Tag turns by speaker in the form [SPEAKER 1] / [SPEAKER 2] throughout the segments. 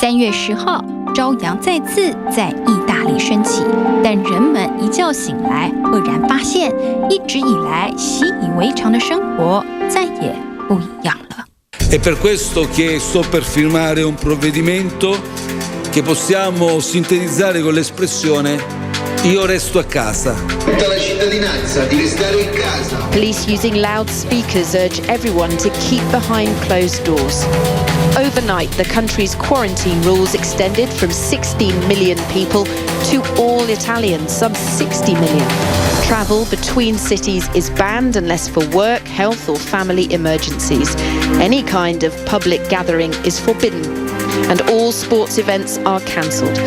[SPEAKER 1] 3月10号，朝阳再次在意大利升起，但人们一觉醒来，愕然发现，一直以来习以为常的生活再也不一样了。
[SPEAKER 2] È per questo che sto per firmare un provvedimento che possiamo sintetizzare con l'espressione Io resto a casa.
[SPEAKER 3] Tutta la cittadinanza di restare in casa.
[SPEAKER 4] Police using loudspeakers urge everyone to keep behind closed doors. Overnight, the country's quarantine rules extended from 16 million people to all Italians, some 60 million. Travel between cities is banned unless for work, health or family emergencies. Any kind of public gathering is forbidden. And all sports events are cancelled.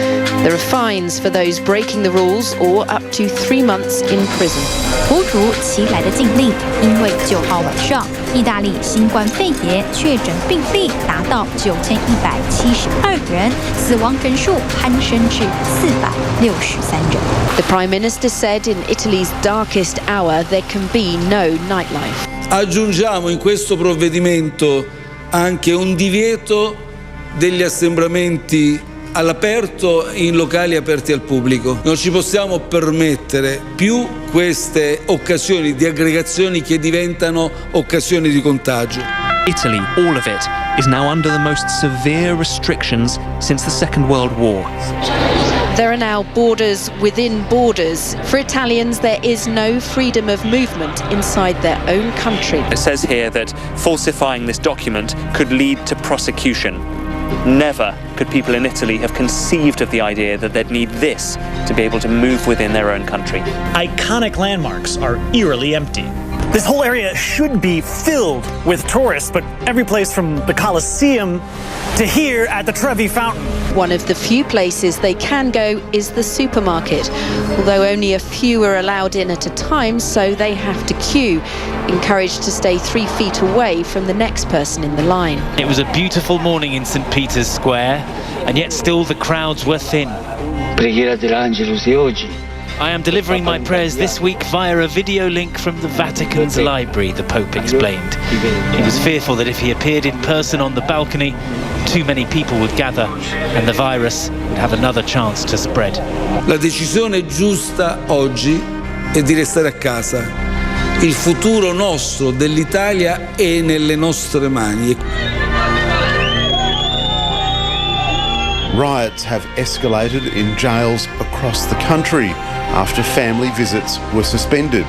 [SPEAKER 4] There are fines for those breaking the rules or up to 3 months in prison.
[SPEAKER 1] 突如其来的禁令，因为9号晚上，意大利新冠肺炎确诊病例达到9172人，死亡人数攀升至463人。
[SPEAKER 4] The Prime Minister said in Italy's darkest hour there can be no nightlife.
[SPEAKER 2] Aggiungiamo in questo provvedimento anche un divieto degli assembramenti all'aperto in locali aperti al pubblico. Non ci possiamo permettere più queste occasioni di aggregazioni che diventano occasioni di contagio.
[SPEAKER 5] Italy, all of it, is now under the most severe restrictions since the Second World War.
[SPEAKER 4] There are now borders within borders. For Italians, there is no freedom of movement inside their own country.
[SPEAKER 5] It says here that falsifying this document could lead to prosecution. Never could people in Italy have conceived of the idea that they'd need this to be able to move within their own country.
[SPEAKER 6] Iconic landmarks are eerily empty. This whole area should be filled with tourists, but every place from the Colosseum to here at the Trevi Fountain.
[SPEAKER 4] One of the few places they can go is the supermarket, although only a few are allowed in at a time, so they have to queue, encouraged to stay 3 feet away from the next person in the line.
[SPEAKER 7] It was a beautiful morning in St. Peter's Square, and yet still the crowds were thin.
[SPEAKER 8] Preghiera dell'Angelus di oggi.
[SPEAKER 7] I am delivering my prayers this week via a video link from the Vatican's library, the Pope explained. He was fearful that if he appeared in person on the balcony, too many people would gather and the virus would have another chance to spread.
[SPEAKER 2] La decisione giusta oggi è di restare a casa. Il futuro nostro dell'Italia è nelle nostre mani.
[SPEAKER 9] Riots have escalated in jails across the country after family visits were suspended.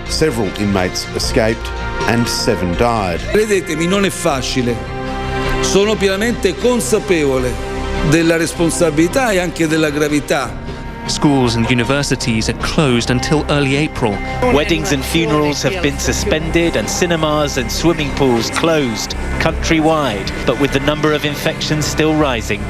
[SPEAKER 9] Several inmates escaped and 7 died.
[SPEAKER 2] Credetemi, non è facile. Sono pienamente consapevole della responsabilità e anche della gravità.
[SPEAKER 5] Schools and universities are closed until early April.
[SPEAKER 7] Weddings and funerals have been suspended and cinemas and swimming pools closed countrywide. But with the number of infections still rising,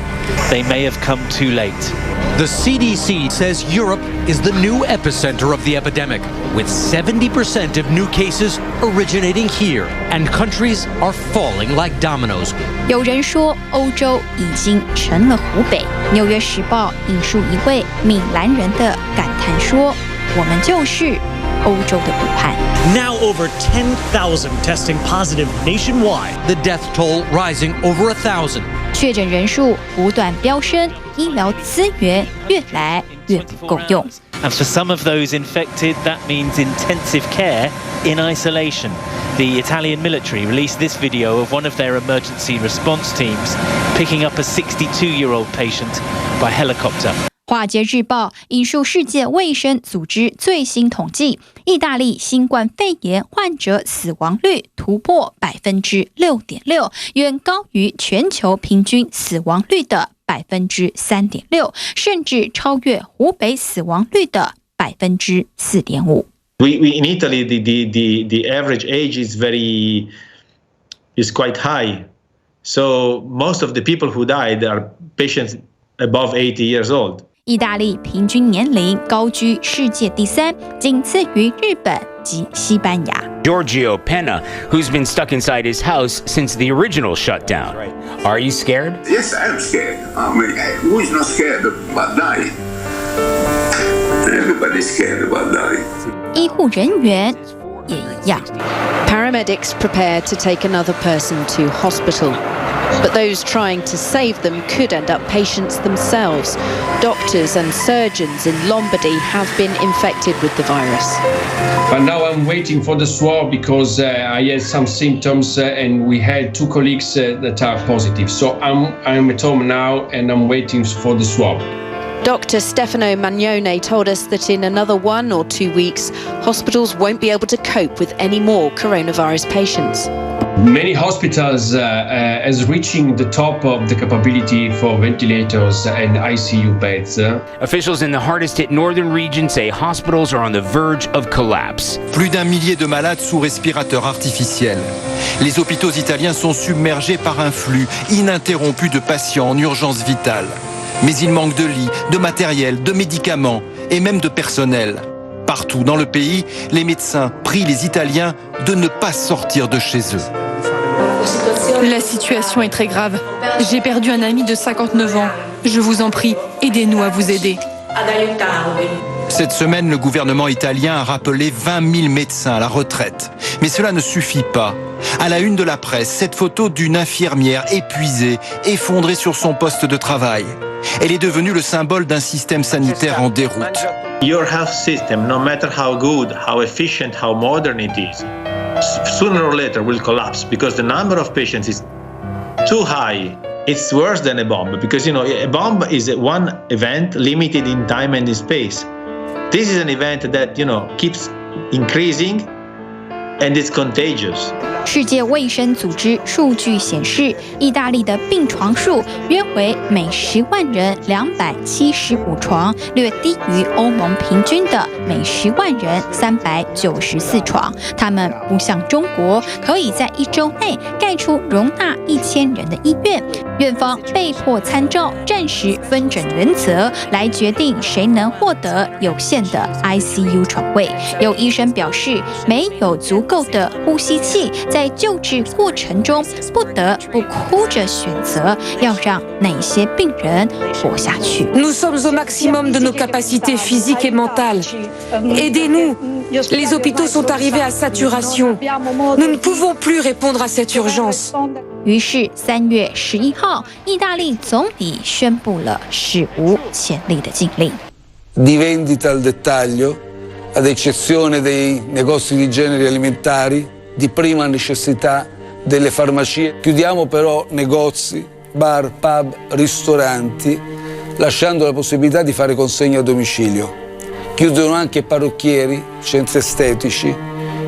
[SPEAKER 7] they may have come too late.
[SPEAKER 10] The CDC says Europe is the new epicenter of the epidemic, with 70% of new cases originating here, and countries are falling like dominoes.
[SPEAKER 1] 有人说，欧洲已经成了湖北。《纽约时报》引述一位米兰人的感叹说：“我们就是欧洲的武汉。”
[SPEAKER 6] Now over 10,000 testing positive nationwide.
[SPEAKER 10] The death toll rising over 1,000.
[SPEAKER 1] 确诊人数不断飙升，医疗资源越来越不够用。
[SPEAKER 7] And for some of those infected, that means intensive care in isolation. The Italian military released this video of one of their emergency response teams picking up a 62-year-old patient by helicopter.
[SPEAKER 1] 《华尔街日报》引述世界卫生组织最新统计，意大利新冠肺炎患者死亡率突破 6.6%， 远高于全球平均死亡率的 3.6%， 甚至超越湖北死亡率的 4.5%。In
[SPEAKER 11] Italy, the average age is quite high. So most of the people who died are patients above 80 years old.
[SPEAKER 1] 意大利平均年龄高居世界第3，仅次于日本及西班牙。
[SPEAKER 12] Giorgio Penna, who's been stuck inside his house since the original shutdown. Are you scared?
[SPEAKER 3] Yes, I am scared. I mean, who is not scared about dying? Everybody's scared about dying.
[SPEAKER 1] 医护人员也一样。
[SPEAKER 4] Paramedics prepare to take another person to hospital. But those trying to save them could end up patients themselves. Doctors and surgeons in Lombardy have been infected with the virus.
[SPEAKER 13] But now I'm waiting for the swab because I had some symptoms and we had 2 colleagues that are positive. So I'm at home now and I'm waiting for the swab.
[SPEAKER 4] Dr. Stefano Magnone told us that in another 1 or 2 weeks, hospitals won't be able to cope with any more coronavirus patients.
[SPEAKER 13] Many hospitals is reaching the top of the capability for ventilators and ICU beds.
[SPEAKER 12] Officials in the hardest hit northern region say hospitals are on the verge of collapse.
[SPEAKER 14] Plus d'1 millier de malades sous respirateurs artificiels. Les hôpitaux italiens sont submergés par un flux ininterrompu de patients en urgence vitale. Mais il manque de lits, de matériel, de médicaments et même de personnel. Partout dans le pays, les médecins prient les Italiens de ne pas sortir de chez eux.
[SPEAKER 15] La situation est très grave. J'ai perdu un ami de 59 ans. Je vous en prie, aidez-nous à vous aider.
[SPEAKER 14] Cette semaine, le gouvernement italien a rappelé 20 000 médecins à la retraite. Mais cela ne suffit pas. À la une de la presse, cette photo d'une infirmière épuisée, effondrée sur son poste de travail. Elle est devenue le symbole d'un système sanitaire en déroute.
[SPEAKER 11] Your health system, no matter how good, how efficient, how modern it is, sooner or later will collapse because the number of patients is too high. It's worse than a bomb because, a bomb is one event limited in time and in space. This is an event that, keeps increasing and it's contagious.
[SPEAKER 1] 世界卫生组织数据显示，意大利的病床数约为每10万人275床，略低于欧盟平均的每10万人394床。他们不像中国，可以在1周内盖出容纳1000人的医院。院方被迫参照暂时分诊原则来决定谁能获得有限的 ICU 床位。有医生表示，没有足够的呼吸器，在救治过程中不得不哭着选择要让哪些病人活下去。
[SPEAKER 15] Nous sommes au maximum de nos capacités physiques et mentales. Aidez-nous. Les hôpitaux sont arrivés à saturation. Nous ne pouvons plus répondre à cette urgence.
[SPEAKER 1] 于是3月11号，意大利总理宣布了史无前例的禁令。
[SPEAKER 2] Di vendita al dettaglio, ad eccezione dei negozi di generi alimentari, di prima necessità, delle farmacie. Chiudiamo però negozi, bar, pub, ristoranti, lasciando la possibilità di fare consegna a domicilio. Chiudono anche parrucchieri, centri estetici,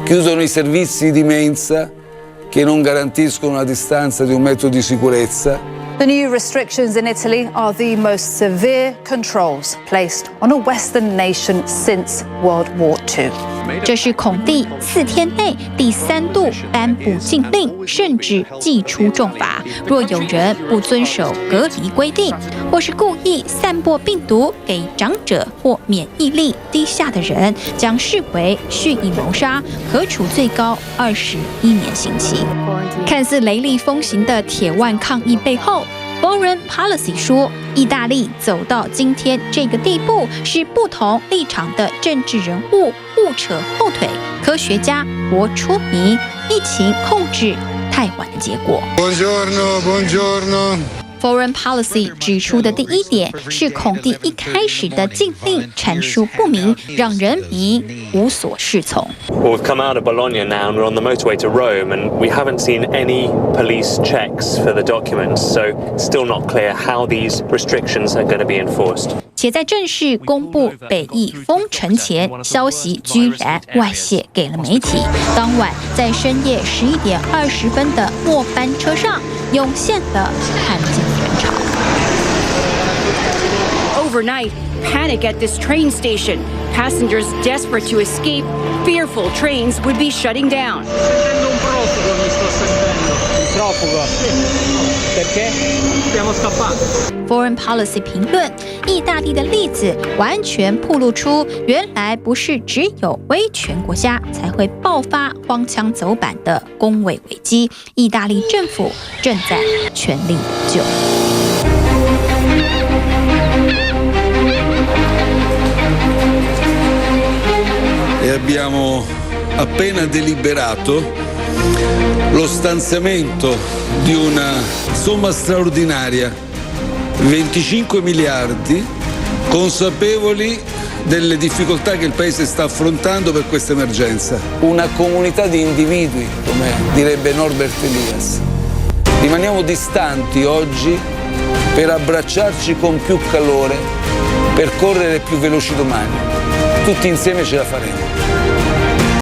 [SPEAKER 2] chiudono i servizi di mensa che non garantiscono una distanza di 1 metro di sicurezza.
[SPEAKER 16] The new restrictions in Italy are the most severe controls placed on a Western nation since World War II.
[SPEAKER 1] 这是孔蒂4天内第3度颁布禁令，甚至祭出重罚。若有人不遵守隔离规定，或是故意散播病毒给长者或免疫力低下的人，将视为蓄意谋杀，可处最高21年刑期。看似雷厉风行的铁腕抗议背后，Foreign Policy 说，意大利走到今天这个地步，是不同立场的政治人物互扯后腿，科学家活出谜，疫情控制太晚的结果。Foreign Policy 指出的第一点是，孔蒂一开始的禁令阐述不明，让人民无所适从。
[SPEAKER 5] Well, we've come out of Bologna now and we're on the motorway to Rome, and we haven't seen any police checks for the documents, so it's still not clear how these restrictions are going to be enforced.
[SPEAKER 1] 且在正式公布北翼封城前，消息居然外泄给了媒体。当晚在深夜11点20分的末班车上，涌现了汉奸人潮。
[SPEAKER 17] Overnight, panic at this train station. Passengers desperate to escape, fearful trains would be shutting down.
[SPEAKER 1] Foreign Policy 评论，意大利的例子完全暴露出，原来不是只有威权国家才会爆发荒腔走板的公卫危机，意大利政府正在全力补救。
[SPEAKER 2] E abbiamo appena deliberato lo stanziamento di una somma straordinaria, 25 miliardi, consapevoli delle difficoltà che il Paese sta affrontando per questa emergenza. Una comunità di individui, come direbbe Norbert Elias. Rimaniamo distanti oggi per abbracciarci con più calore, per correre più veloci domani. Tutti insieme ce la faremo.